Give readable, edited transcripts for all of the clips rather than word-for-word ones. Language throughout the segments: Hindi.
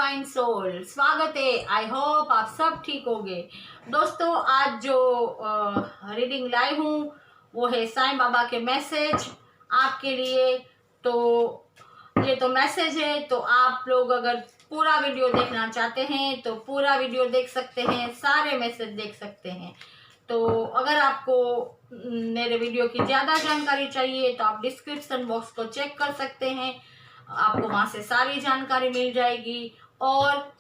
डिवाइन सोल, स्वागत है। आई होप आप सब ठीक होंगे। दोस्तों, आज जो रीडिंग लाई हूँ वो है साईं बाबा के मैसेज आपके लिए। तो ये तो मैसेज है, तो आप लोग अगर पूरा वीडियो देखना चाहते हैं तो पूरा वीडियो देख सकते हैं, सारे मैसेज देख सकते हैं। तो अगर आपको मेरे वीडियो की ज़्यादा जानकारी चाहिए तो आप डिस्क्रिप्शन बॉक्स को चेक कर सकते हैं, आपको वहाँ से सारी जानकारी मिल जाएगी। और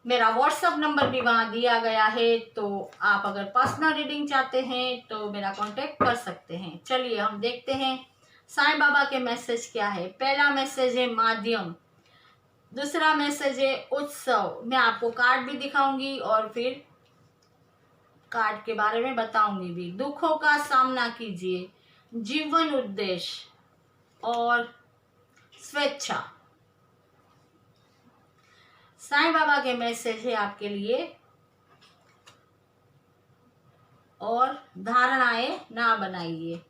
मेरा व्हाट्सअप नंबर भी वहाँ दिया गया है, तो आप अगर पर्सनल रीडिंग चाहते हैं तो मेरा कांटेक्ट कर सकते हैं। चलिए हम देखते हैं साईं बाबा के मैसेज क्या है। पहला मैसेज है माध्यम, दूसरा मैसेज है उत्सव। मैं आपको कार्ड भी दिखाऊंगी और फिर कार्ड के बारे में बताऊंगी भी। दुखों का सामना कीजिए, जीवन उद्देश्य और स्वेच्छा। साईं बाबा के मैसेज है आपके लिए। और धारणाएं ना बनाइए।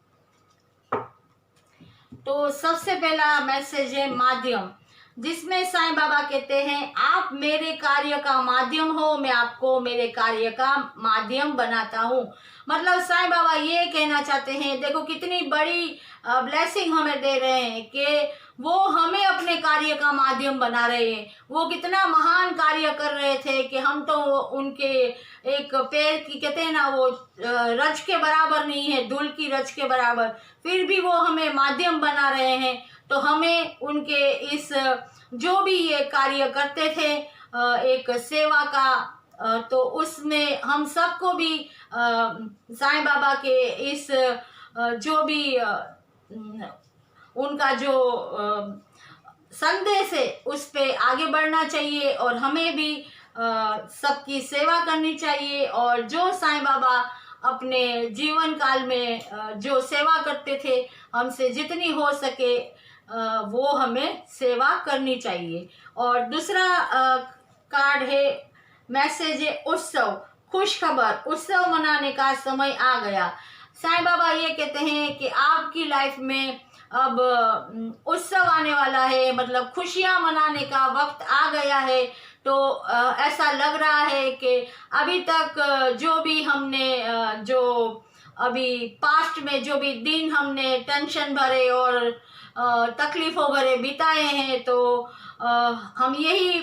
तो सबसे पहला मैसेज है माध्यम, जिसमें साईं बाबा कहते हैं आप मेरे कार्य का माध्यम हो, मैं आपको मेरे कार्य का माध्यम बनाता हूँ। मतलब साईं बाबा ये कहना चाहते हैं, देखो कितनी बड़ी ब्लेसिंग हमें दे रहे हैं कि वो हमें अपने कार्य का माध्यम बना रहे हैं। वो कितना महान कार्य कर रहे थे कि हम तो उनके एक पैर की, कहते हैं ना, वो रज के बराबर नहीं है, धूल की रज के बराबर, फिर भी वो हमें माध्यम बना रहे हैं। तो हमें उनके इस जो भी ये कार्य करते थे एक सेवा का, तो उसमें हम सबको भी साईं बाबा के इस जो भी उनका जो संदेश है उस पे आगे बढ़ना चाहिए और हमें भी सबकी सेवा करनी चाहिए। और जो साईं बाबा अपने जीवन काल में जो सेवा करते थे, हमसे जितनी हो सके वो हमें सेवा करनी चाहिए। और दूसरा कार्ड है मैसेज है उत्सव, खुश खबर, उत्सव मनाने का समय आ गया। साईं बाबा ये कहते हैं कि आपकी लाइफ में अब उत्सव आने वाला है, मतलब खुशियां मनाने का वक्त आ गया है। तो ऐसा लग रहा है कि अभी तक जो भी हमने जो अभी पास्ट में जो भी दिन हमने टेंशन भरे और तकलीफों भरे बिताए हैं, तो हम यही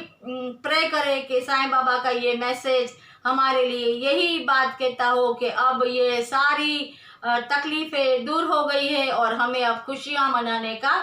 प्रे करें कि साईं बाबा का ये मैसेज हमारे लिए यही बात कहता हो कि अब ये सारी तकलीफें दूर हो गई है और हमें अब खुशियां मनाने का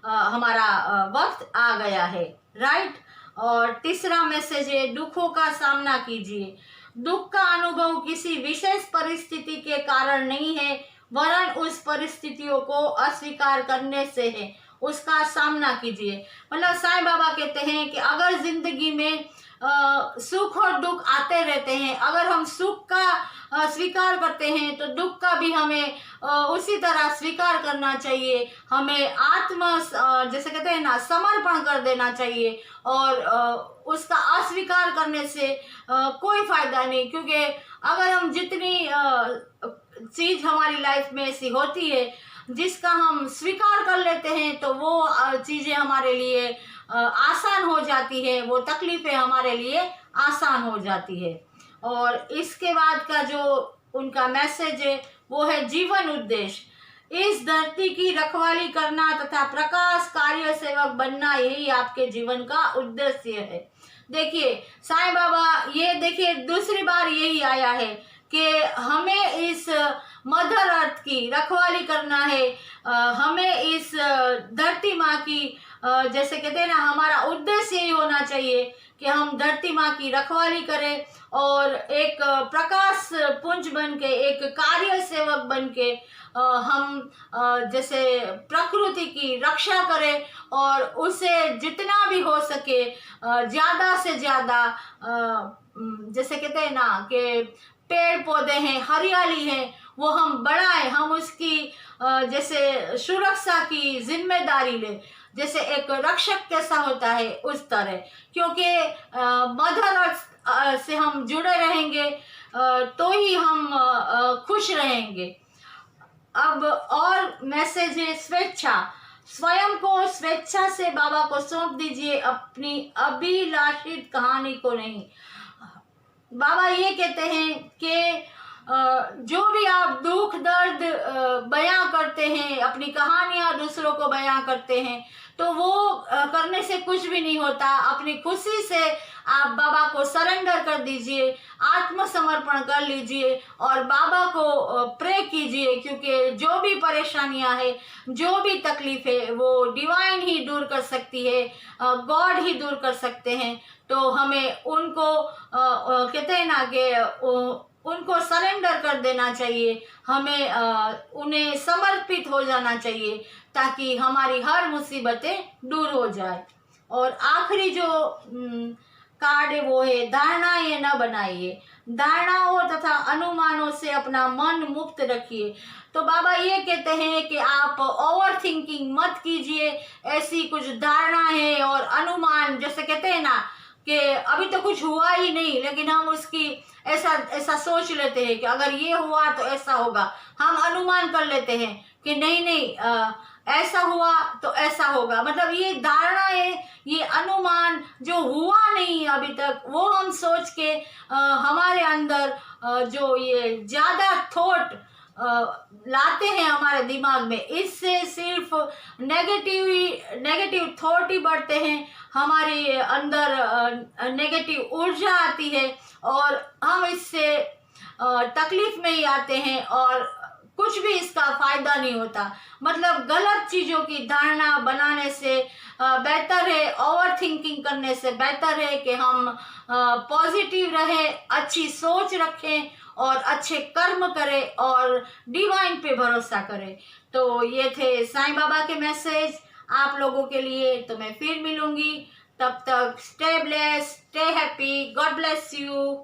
हमारा वक्त आ गया है, राइट। और तीसरा मैसेज है दुखों का सामना कीजिए। दुख का अनुभव किसी विशेष परिस्थिति के कारण नहीं है, वरन उस परिस्थितियों को अस्वीकार करने से है, उसका सामना कीजिए। मतलब साईं बाबा कहते हैं कि अगर जिंदगी में सुख और दुख आते रहते हैं, अगर हम सुख का स्वीकार करते हैं तो दुख का भी हमें उसी तरह स्वीकार करना चाहिए। हमें जैसे कहते हैं ना, समर्पण कर देना चाहिए। और उसका अस्वीकार करने से कोई फायदा नहीं, क्योंकि अगर हम जितनी चीज हमारी लाइफ में ऐसी होती है जिसका हम स्वीकार कर लेते हैं तो वो चीजें हमारे लिए आसान हो जाती है, वो तकलीफें हमारे लिए आसान हो जाती है। और इसके बाद का जो उनका मैसेज है वो है जीवन उद्देश्य। इस धरती की रखवाली करना तथा प्रकाश कार्य सेवक बनना, यही आपके जीवन का उद्देश्य है। देखिए साईं बाबा ये देखिए दूसरी बार यही आया है कि हमें इस मदर अर्थ की रखवाली करना है, हमें इस धरती माँ की, जैसे कहते हैं ना, हमारा उद्देश्य यही होना चाहिए कि हम धरती माँ की रखवाली करें और एक प्रकाश पुंज बन के, एक कार्य सेवक बन के हम जैसे प्रकृति की रक्षा करें और उसे जितना भी हो सके ज़्यादा से ज़्यादा, जैसे कहते हैं ना कि पेड़ पौधे हैं, हरियाली है, वो हम बढ़ाएं, हम उसकी जैसे सुरक्षा की जिम्मेदारी लें, जैसे एक रक्षक कैसा होता है उस तरह। क्योंकि मदर अर्थ से हम जुड़े रहेंगे तो ही हम खुश रहेंगे। अब और मैसेज है स्वेच्छा। स्वयं को स्वेच्छा से बाबा को सौंप दीजिए, अपनी अभिलाषित कहानी को नहीं। बाबा ये कहते हैं कि जो भी आप दुख दर्द बयां करते हैं, अपनी कहानियां दूसरों को बयां करते हैं, तो वो करने से कुछ भी नहीं होता। अपनी खुशी से आप बाबा को सरेंडर कर दीजिए, आत्मसमर्पण कर लीजिए और बाबा को प्रे कीजिए, क्योंकि जो भी परेशानियां है, जो भी तकलीफ है, वो डिवाइन ही दूर कर सकती है, गॉड ही दूर कर सकते हैं। तो हमें उनको कहते हैं ना कि उनको सरेंडर कर देना चाहिए, हमें उन्हें समर्पित हो जाना चाहिए, ताकि हमारी हर मुसीबतें दूर हो जाए। और आखिरी जो कार्ड है वो है धारणाएं न बनाइए, धारणाओं तथा अनुमानों से अपना मन मुक्त रखिए। तो बाबा ये कहते हैं कि आप ओवर थिंकिंग मत कीजिए, ऐसी कुछ धारणा है और अनुमान, जैसे कहते हैं ना कि अभी तो कुछ हुआ ही नहीं, लेकिन हम उसकी ऐसा सोच लेते हैं कि अगर ये हुआ तो ऐसा होगा। हम अनुमान कर लेते हैं कि नहीं ऐसा हुआ तो ऐसा होगा। मतलब ये धारणा है, ये अनुमान जो हुआ नहीं अभी तक, वो हम सोच के हमारे अंदर जो ये ज्यादा थॉट लाते हैं हमारे दिमाग में, इससे सिर्फ नेगेटिव थॉट ही बढ़ते हैं, हमारे अंदर नेगेटिव ऊर्जा आती है और हम इससे तकलीफ में ही आते हैं और कुछ भी इसका फायदा नहीं होता। मतलब गलत चीजों की धारणा बनाने से बेहतर है, ओवर थिंकिंग करने से बेहतर है कि हम पॉजिटिव रहे, अच्छी सोच रखें और अच्छे कर्म करें और डिवाइन पे भरोसा करें। तो ये थे साईं बाबा के मैसेज आप लोगों के लिए। तो मैं फिर मिलूंगी, तब तक stay blessed, stay happy, God bless you.